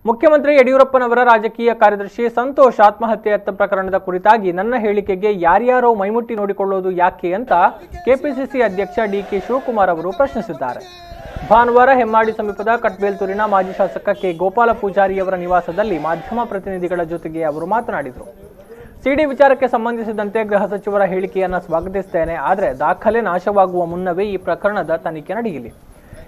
ಮುಖ್ಯಮಂತ್ರಿ ಯಡಿಯೂರಪ್ಪನವರ ರಾಜಕೀಯ ಕಾರ್ಯದರ್ಶಿ ಸಂತೋಷ್ ಆತ್ಮಹತ್ಯೆ ಪ್ರಕರಣದ ಕುರಿತಾಗಿ ನನ್ನ ಹೇಳಿಕೆಗೆ ಯಾರ್ಯಾರೋ ಮೈಮುಟ್ಟಿ ನೋಡಿಕೊಳ್ಳೋದು ಯಾಕೆ ಅಂತ ಕೆಪಿಸಿಸಿ ಅಧ್ಯಕ್ಷ ಡಿಕೆ ಶಿವಕುಮಾರ್ ಅವರು ಪ್ರಶ್ನಿಸಿದ್ದಾರೆ. ಭಾನುವಾರ ಹೆಮ್ಮಾಡಿ ಸಮೀಪದ ಕಟ್ಬೇಲ್ತೂರಿನ ಮಾಜಿ ಶಾಸಕ ಕೆ ಗೋಪಾಲ ಪೂಜಾರಿಯವರ ನಿವಾಸದಲ್ಲಿ ಮಾಧ್ಯಮ ಪ್ರತಿನಿಧಿಗಳ ಜೊತೆಗೆ ಅವರು ಮಾತನಾಡಿದರು. ಸಿಡಿ ವಿಚಾರಕ್ಕೆ ಸಂಬಂಧಿಸಿದಂತೆ ಗೃಹ ಸಚಿವರ ಹೇಳಿಕೆಯನ್ನು ಸ್ವಾಗತಿಸುತ್ತೇನೆ, ಆದರೆ ದಾಖಲೆ ನಾಶವಾಗುವ ಮುನ್ನವೇ ಈ ಪ್ರಕರಣದ ತನಿಖೆ ನಡೆಯಲಿ.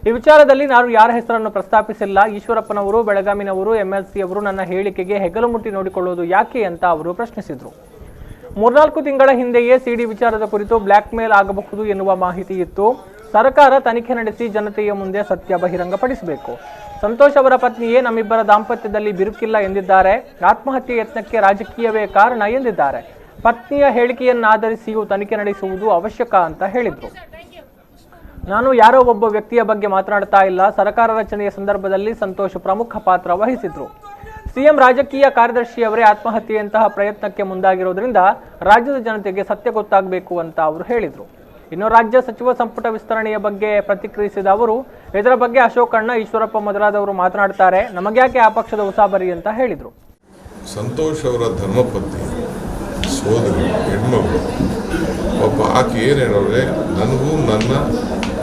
ಈ ವಿಚಾರದಲ್ಲಿ ನಾನು ಯಾರ ಹೆಸರನ್ನು ಪ್ರಸ್ತಾಪಿಸಿಲ್ಲ. ಈಶ್ವರಪ್ಪನವರು, ಬೆಳಗಾವಿನವರು, ಎಂಎಲ್ಸಿ ಅವರು ನನ್ನ ಹೇಳಿಕೆಗೆ ಹೆಗಲು ಮುಟ್ಟಿ ನೋಡಿಕೊಳ್ಳುವುದು ಯಾಕೆ ಅಂತ ಅವರು ಪ್ರಶ್ನಿಸಿದರು. 3-4 ತಿಂಗಳ ಹಿಂದೆಯೇ ಸಿಡಿ ವಿಚಾರದ ಕುರಿತು ಬ್ಲ್ಯಾಕ್ ಮೇಲ್ ಆಗಬಹುದು ಎನ್ನುವ ಮಾಹಿತಿ ಇತ್ತು. ಸರ್ಕಾರ ತನಿಖೆ ನಡೆಸಿ ಜನತೆಯ ಮುಂದೆ ಸತ್ಯ ಬಹಿರಂಗಪಡಿಸಬೇಕು. ಸಂತೋಷ್ ಅವರ ಪತ್ನಿಯೇ ನಮ್ಮಿಬ್ಬರ ದಾಂಪತ್ಯದಲ್ಲಿ ಬಿರುಕಿಲ್ಲ ಎಂದಿದ್ದಾರೆ. ಆತ್ಮಹತ್ಯೆ ಯತ್ನಕ್ಕೆ ರಾಜಕೀಯವೇ ಕಾರಣ ಎಂದಿದ್ದಾರೆ. ಪತ್ನಿಯ ಹೇಳಿಕೆಯನ್ನಾಧರಿಸಿಯೂ ತನಿಖೆ ನಡೆಸುವುದು ಅವಶ್ಯಕ ಅಂತ ಹೇಳಿದರು. ನಾನು ಯಾರೋ ಒಬ್ಬ ವ್ಯಕ್ತಿಯ ಬಗ್ಗೆ ಮಾತನಾಡ್ತಾ ಇಲ್ಲ. ಸರ್ಕಾರ ರಚನೆಯ ಸಂದರ್ಭದಲ್ಲಿ ಸಂತೋಷ್ ಪ್ರಮುಖ ಪಾತ್ರ ವಹಿಸಿದ್ರು. ಸಿಎಂ ರಾಜಕೀಯ ಕಾರ್ಯದರ್ಶಿಯವರೇ ಆತ್ಮಹತ್ಯೆಯಂತಹ ಪ್ರಯತ್ನಕ್ಕೆ ಮುಂದಾಗಿರೋದ್ರಿಂದ ರಾಜ್ಯದ ಜನತೆಗೆ ಸತ್ಯ ಗೊತ್ತಾಗಬೇಕು ಅಂತ ಅವರು ಹೇಳಿದರು. ಇನ್ನು ರಾಜ್ಯ ಸಚಿವ ಸಂಪುಟ ವಿಸ್ತರಣೆಯ ಬಗ್ಗೆ ಪ್ರತಿಕ್ರಿಯಿಸಿದ ಅವರು, ಇದರ ಬಗ್ಗೆ ಅಶೋಕ್ ಅಣ್ಣ, ಈಶ್ವರಪ್ಪ ಮೊದಲಾದವರು ಮಾತನಾಡ್ತಾರೆ, ನಮಗ್ಯಾಕೆ ಆ ಪಕ್ಷದ ಉಸಾಬರಿ ಅಂತ ಹೇಳಿದರು. ಸಂತೋಷ್ ಅವರ ಧರ್ಮಪತ್ನಿ ಸೋದರಿ ಹೆಣ್ಮಗಳು ಒಬ್ಬ ಆಕೆ ಏನು ಹೇಳೋರೆ, ನನಗೂ ನನ್ನ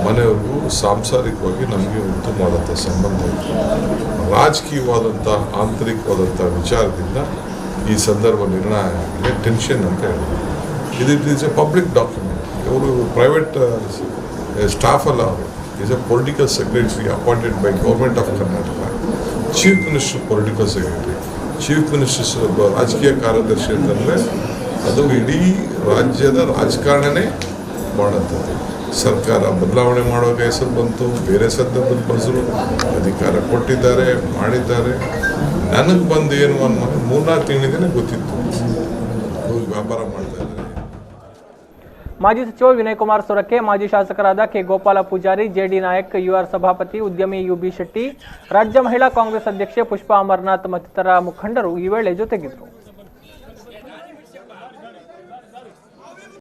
ಮನೆಯವ್ರಿಗೂ ಸಾಂಸಾರಿಕವಾಗಿ ನಮಗೆ ಉತ್ತಮವಾದಂಥ ಸಂಬಂಧ ಇತ್ತು. ರಾಜಕೀಯವಾದಂಥ ಆಂತರಿಕವಾದಂಥ ವಿಚಾರದಿಂದ ಈ ಸಂದರ್ಭ ನಿರ್ಣಯ ಆಗಿದೆ. ಟೆನ್ಷನ್ ಅಂತ ಹೇಳಿದ್ರು. It is A public document. ಇವರು ಪ್ರೈವೇಟ್ ಸ್ಟಾಫ್ ಅಲ್ಲ, ಅವರು is A political secretary appointed by government of Karnataka. Chief minister political secretary, chief ministers ರಾಜಕೀಯ ಕಾರ್ಯದರ್ಶಿ ಅಂತಂದರೆ ಅದು ಇಡೀ ರಾಜ್ಯದ ರಾಜಕಾರಣನೇ ಮಾಡೋಂಥದ್ದು. ಸರ್ಕಾರ ಬದಲಾವಣೆ ಮಾಡುವಾಗ ಹೆಸರು ಬಂತು, ಬೇರೆ ಸಂದರ್ಭದಲ್ಲಿ ಬಸರು ಅಧಿಕಾರ ಕೊಟ್ಟಿದ್ದಾರೆ, ಮಾಡಿದ್ದಾರೆ. ನನಗೆ ಬಂದು ಏನು ಅನ್ನೋ 3-4 ತಿಂಗಳಿಂದಲೇ ಗೊತ್ತಿತ್ತು ವ್ಯಾಪಾರ ಮಾಡ್ತಾ ಇದ್ದಾರೆ. ಮಾಜಿ ಸಚಿವ ವಿನಯ್ ಕುಮಾರ್ ಸೊರಕೆ, ಮಾಜಿ ಶಾಸಕರಾದ K Gopala Poojary, JD Nayak, UR Sabhapathi, ಉದ್ಯಮಿ ಯುಬಿ ಶೆಟ್ಟಿ, ರಾಜ್ಯ ಮಹಿಳಾ ಕಾಂಗ್ರೆಸ್ ಅಧ್ಯಕ್ಷೆ ಪುಷ್ಪಾ ಅಮರನಾಥ್ ಮತ್ತಿತರ ಮುಖಂಡರು ಈ ವೇಳೆ ಜೊತೆಗಿದ್ದರು.